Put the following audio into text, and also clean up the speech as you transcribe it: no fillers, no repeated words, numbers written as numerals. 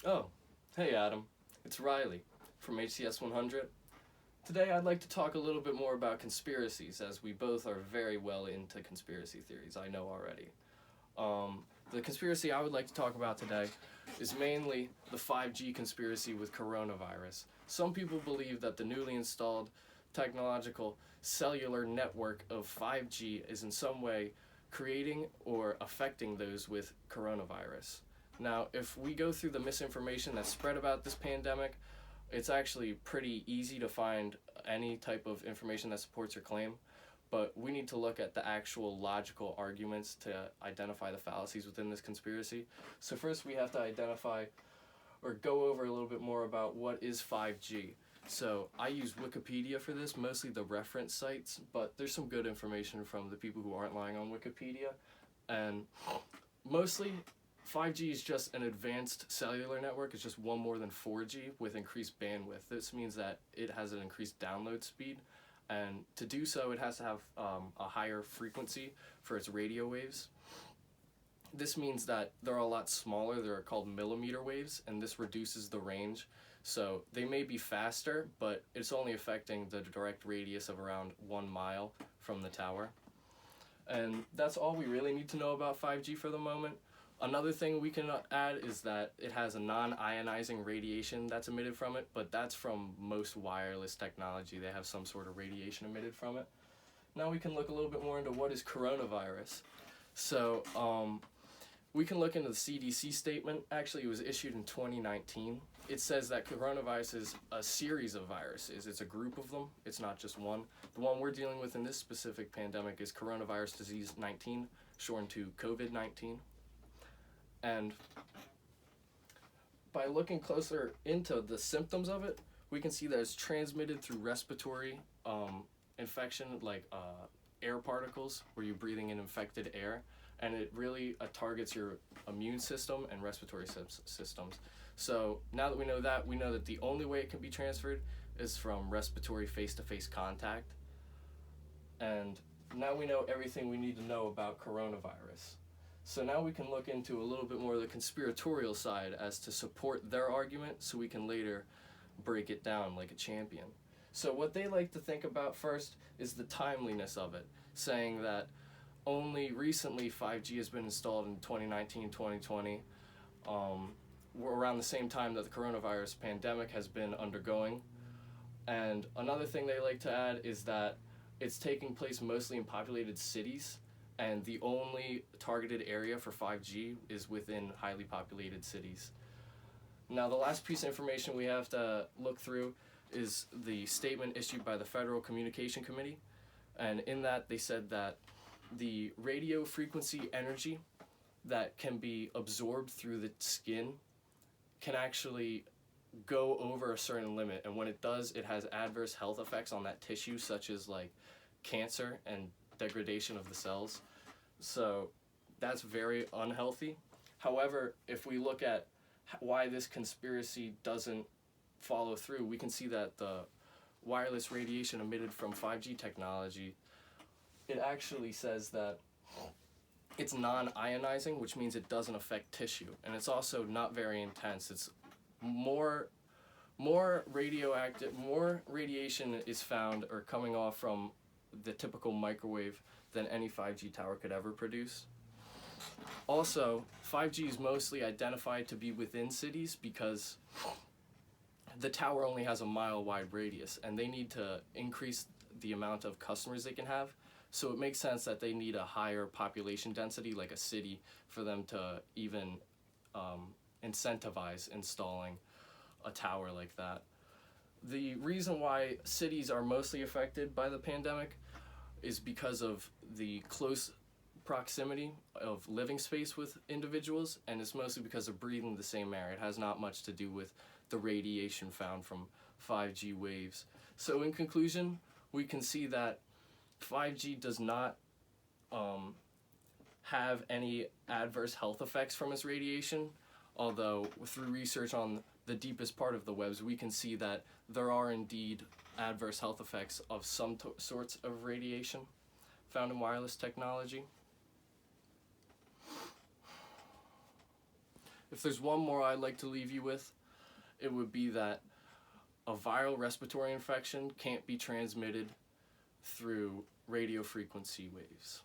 Oh, hey Adam, it's Riley from HCS 100. Today I'd like to talk a little bit more about conspiracies, as we both are very well into conspiracy theories, I know already. The conspiracy I would like to talk about today is mainly the 5G conspiracy with coronavirus. Some people believe that the newly installed technological cellular network of 5G is in some way creating or affecting those with coronavirus. Now, if we go through the misinformation that's spread about this pandemic, it's actually pretty easy to find any type of information that supports your claim, but we need to look at the actual logical arguments to identify the fallacies within this conspiracy. So first we have to identify or go over a little bit more about what is 5G. So I use Wikipedia for this, mostly the reference sites, but there's some good information from the people who aren't lying on Wikipedia. And mostly 5G is just an advanced cellular network. It's just one more than 4G with increased bandwidth. This means that it has an increased download speed, and to do so it has to have a higher frequency for its radio waves. This means that they're a lot smaller. They're called millimeter waves, and this reduces the range. So they may be faster, but it's only affecting the direct radius of around 1 mile from the tower. And that's all we really need to know about 5G for the moment. Another thing we can add is that it has a non-ionizing radiation that's emitted from it, but that's from most wireless technology. They have some sort of radiation emitted from it. Now we can look a little bit more into what is coronavirus. So we can look into the CDC statement. Actually, it was issued in 2019. It says that coronavirus is a series of viruses. It's a group of them. It's not just one. The one we're dealing with in this specific pandemic is coronavirus disease 19, shortened to COVID-19. And by looking closer into the symptoms of it, we can see that it's transmitted through respiratory infection, like air particles, where you're breathing in infected air, and it really targets your immune system and respiratory systems. So now that we know that the only way it can be transferred is from respiratory face-to-face contact. And now we know everything we need to know about coronavirus. So now we can look into a little bit more of the conspiratorial side as to support their argument, so we can later break it down like a champion. So what they like to think about first is the timeliness of it, saying that only recently 5G has been installed in 2019, 2020, around the same time that the coronavirus pandemic has been undergoing. And another thing they like to add is that it's taking place mostly in populated cities, and the only targeted area for 5G is within highly populated cities. Now, the last piece of information we have to look through is the statement issued by the Federal Communication Committee, and in that they said that the radio frequency energy that can be absorbed through the skin can actually go over a certain limit, and when it does, it has adverse health effects on that tissue, such as like cancer and degradation of the cells. So that's very unhealthy. However, if we look at why this conspiracy doesn't follow through, we can see that the wireless radiation emitted from 5G technology, it actually says that it's non-ionizing, which means it doesn't affect tissue, and it's also not very intense. It's more radioactive, more radiation is found or coming off from the typical microwave than any 5G tower could ever produce. Also, 5G is mostly identified to be within cities because the tower only has a mile-wide radius, and they need to increase the amount of customers they can have. So it makes sense that they need a higher population density, like a city, for them to even incentivize installing a tower like that. The reason why cities are mostly affected by the pandemic is because of the close proximity of living space with individuals, and it's mostly because of breathing the same air. It has not much to do with the radiation found from 5G waves. So in conclusion, we can see that 5G does not have any adverse health effects from its radiation, although through research on the deepest part of the webs, we can see that there are indeed adverse health effects of some sorts of radiation found in wireless technology. If there's one more I'd like to leave you with, it would be that a viral respiratory infection can't be transmitted through radio frequency waves.